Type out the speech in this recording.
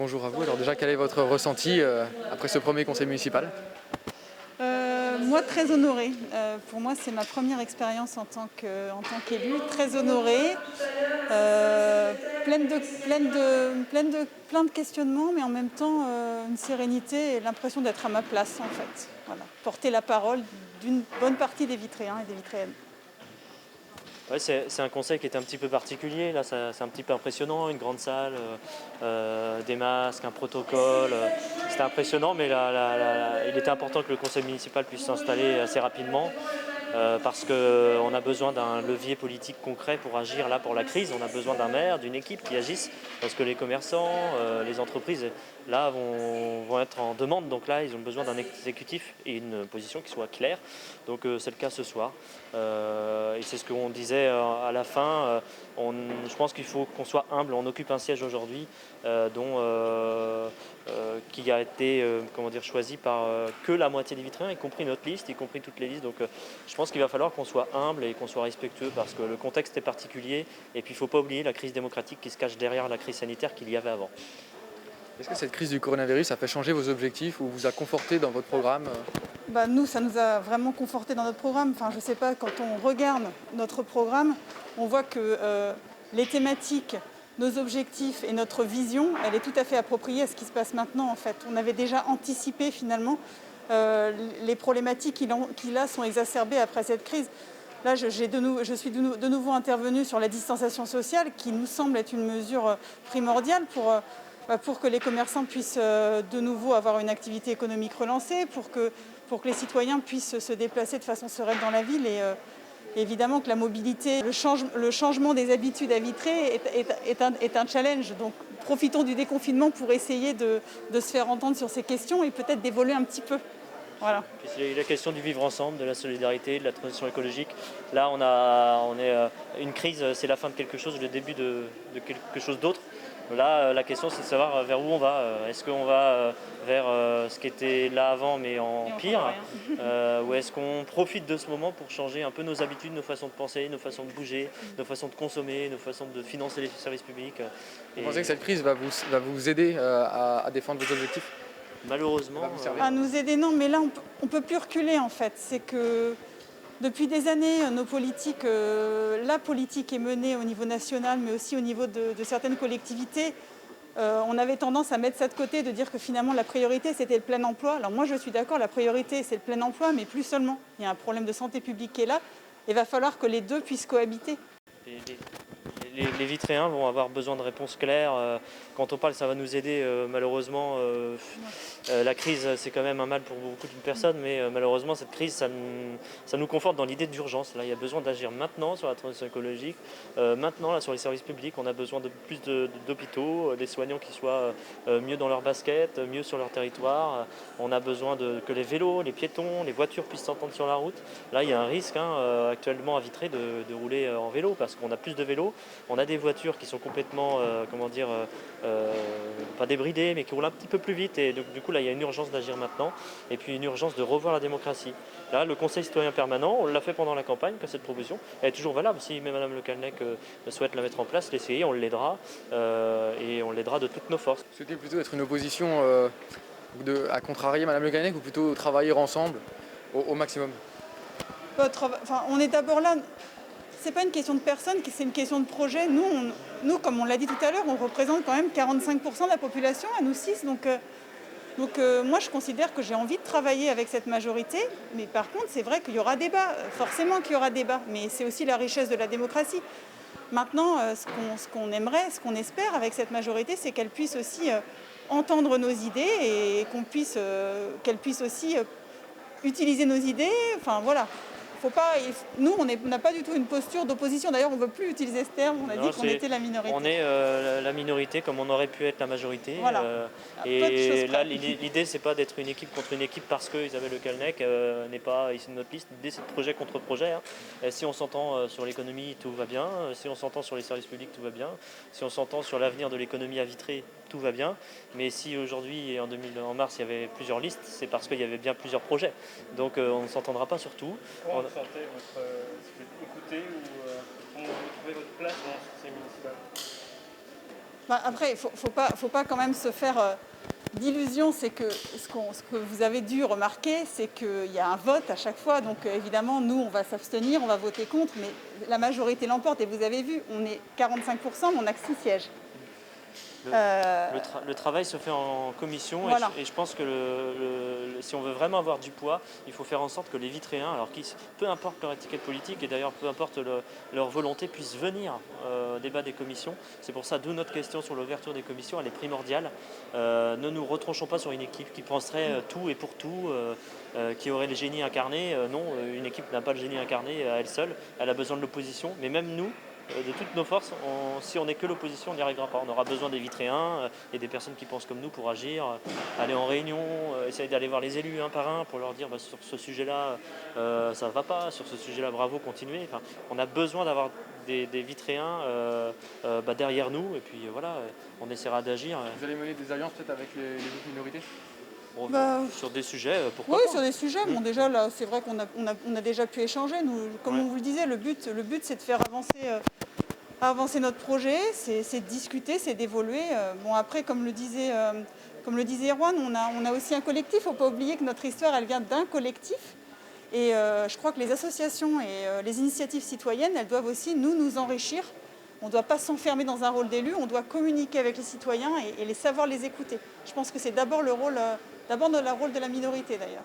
Bonjour à vous. Alors déjà, quel est votre ressenti après ce premier conseil municipal? Moi, très honorée. Pour moi, c'est ma première expérience en tant qu'élue. Très honorée, plein de questionnements, mais en même temps une sérénité et l'impression d'être à ma place, en fait. Voilà. Porter la parole d'une bonne partie des Vitréens et des Vitréennes. Ouais, c'est un conseil qui est un petit peu particulier, là c'est un petit peu impressionnant, une grande salle, des masques, un protocole, c'était impressionnant, mais il était important que le conseil municipal puisse s'installer assez rapidement. Parce qu'on a besoin d'un levier politique concret pour agir là pour la crise. On a besoin d'un maire, d'une équipe qui agisse, parce que les commerçants, les entreprises, là vont être en demande. Donc là, ils ont besoin d'un exécutif et une position qui soit claire. Donc c'est le cas ce soir. Et c'est ce qu'on disait à la fin. Je pense qu'il faut qu'on soit humble. On occupe un siège aujourd'hui qui a été choisi par que la moitié des Vitréens, y compris notre liste, y compris toutes les listes. Donc je pense qu'il va falloir qu'on soit humble et qu'on soit respectueux parce que le contexte est particulier. Et puis il ne faut pas oublier la crise démocratique qui se cache derrière la crise sanitaire qu'il y avait avant. Est-ce que cette crise du coronavirus a fait changer vos objectifs ou vous a conforté dans votre programme? Nous, ça nous a vraiment conforté dans notre programme. Enfin, je ne sais pas, quand on regarde notre programme, on voit que les thématiques, nos objectifs et notre vision, elle est tout à fait appropriée à ce qui se passe maintenant, en fait. On avait déjà anticipé, finalement, les problématiques qui, là, sont exacerbées après cette crise. Là, je suis de nouveau intervenue sur la distanciation sociale, qui nous semble être une mesure primordiale pour que les commerçants puissent de nouveau avoir une activité économique relancée, pour que les citoyens puissent se déplacer de façon sereine dans la ville. Et évidemment que la mobilité, le changement des habitudes à Vitré est un challenge. Donc profitons du déconfinement pour essayer de se faire entendre sur ces questions et peut-être d'évoluer un petit peu. Voilà. Puis il y a la question du vivre ensemble, de la solidarité, de la transition écologique. Là, une crise, c'est la fin de quelque chose, le début de quelque chose d'autre. Là, la question, c'est de savoir vers où on va. Est-ce qu'on va vers ce qui était là avant, mais en pire ou est-ce qu'on profite de ce moment pour changer un peu nos habitudes, nos façons de penser, nos façons de bouger, nos façons de consommer, nos façons de financer les services publics Vous pensez que cette crise va vous aider à défendre vos objectifs? Malheureusement, à nous aider, non, mais là, on ne peut plus reculer, en fait. C'est que depuis des années, la politique est menée au niveau national, mais aussi au niveau de certaines collectivités. On avait tendance à mettre ça de côté, de dire que finalement la priorité c'était le plein emploi. Alors moi je suis d'accord, la priorité c'est le plein emploi, mais plus seulement. Il y a un problème de santé publique qui est là, et il va falloir que les deux puissent cohabiter. Les Vitréens vont avoir besoin de réponses claires. Quand on parle, ça va nous aider. Malheureusement, la crise, c'est quand même un mal pour beaucoup de personnes, mais malheureusement, cette crise, ça nous conforte dans l'idée d'urgence. Là, il y a besoin d'agir maintenant sur la transition écologique, maintenant là, sur les services publics. On a besoin de plus d'hôpitaux, des soignants qui soient mieux dans leur basket, mieux sur leur territoire. On a besoin que les vélos, les piétons, les voitures puissent s'entendre sur la route. Là, il y a un risque actuellement à Vitré de rouler en vélo parce qu'on a plus de vélos. On a des voitures qui sont complètement, pas débridées, mais qui roulent un petit peu plus vite. Et du coup, là, il y a une urgence d'agir maintenant. Et puis une urgence de revoir la démocratie. Là, le Conseil citoyen permanent, on l'a fait pendant la campagne, que cette proposition, elle est toujours valable. Si Mme Le Callennec souhaite la mettre en place, l'essayer, on l'aidera. Et on l'aidera de toutes nos forces. Vous souhaitez plutôt être une opposition à contrarier Mme Le Callennec ou plutôt travailler ensemble au maximum? On est d'abord là. C'est pas une question de personne, c'est une question de projet. Nous, comme on l'a dit tout à l'heure, on représente quand même 45% de la population, à nous 6. Donc moi, je considère que j'ai envie de travailler avec cette majorité. Mais par contre, c'est vrai qu'il y aura débat. Forcément qu'il y aura débat. Mais c'est aussi la richesse de la démocratie. Maintenant, ce qu'on aimerait, ce qu'on espère avec cette majorité, c'est qu'elle puisse aussi entendre nos idées et qu'elle puisse aussi utiliser nos idées. Enfin, voilà. Nous, on n'a pas du tout une posture d'opposition. D'ailleurs, on ne veut plus utiliser ce terme. On a dit qu'on était la minorité. On est la minorité comme on aurait pu être la majorité. Voilà. Et là, l'idée, c'est pas d'être une équipe contre une équipe parce que Isabelle Le Callennec n'est pas ici de notre liste. L'idée, c'est de projet contre projet. Et si on s'entend sur l'économie, tout va bien. Si on s'entend sur les services publics, tout va bien. Si on s'entend sur l'avenir de l'économie à Vitré, tout va bien. Mais si aujourd'hui et en mars, il y avait plusieurs listes, c'est parce qu'il y avait bien plusieurs projets. Donc on ne s'entendra pas sur tout. Comment vous sentez écouté ou comment vous trouvez votre place dans ce conseil municipal? Après, il faut pas quand même se faire d'illusions. C'est que ce que vous avez dû remarquer, c'est qu'il y a un vote à chaque fois. Donc évidemment, nous, on va s'abstenir, on va voter contre, mais la majorité l'emporte. Et vous avez vu, on est 45%, mais on a que 6 sièges. Le travail se fait en commission Voilà. et je pense que si on veut vraiment avoir du poids, il faut faire en sorte que les Vitréens, alors peu importe leur étiquette politique et d'ailleurs peu importe leur volonté, puissent venir au débat des commissions. C'est pour ça, d'où notre question sur l'ouverture des commissions, elle est primordiale. Ne nous retranchons pas sur une équipe qui penserait tout et pour tout, qui aurait le génie incarné. Non, une équipe n'a pas le génie incarné à elle seule, elle a besoin de l'opposition, mais même nous, de toutes nos forces, si on n'est que l'opposition, on n'y arrivera pas. On aura besoin des Vitréens et des personnes qui pensent comme nous pour agir, aller en réunion, essayer d'aller voir les élus un par un pour leur dire sur ce sujet-là, ça ne va pas, sur ce sujet-là, bravo, continuez. Enfin, on a besoin d'avoir des Vitréens derrière nous et puis voilà, on essaiera d'agir. Vous allez mener des alliances peut-être avec les autres minorités? Sur des sujets, pourquoi Oui, pas. sur des sujets. Bon, déjà, là, c'est vrai qu'on a déjà pu échanger. Nous, comme on vous le disait, le but c'est de faire avancer notre projet, c'est de discuter, c'est d'évoluer. Bon, après, comme le disait Erwan, on a aussi un collectif. Il ne faut pas oublier que notre histoire, elle vient d'un collectif. Et je crois que les associations et les initiatives citoyennes, elles doivent aussi nous enrichir. On ne doit pas s'enfermer dans un rôle d'élu, on doit communiquer avec les citoyens et savoir les écouter. Je pense que c'est d'abord le rôle de la minorité d'ailleurs.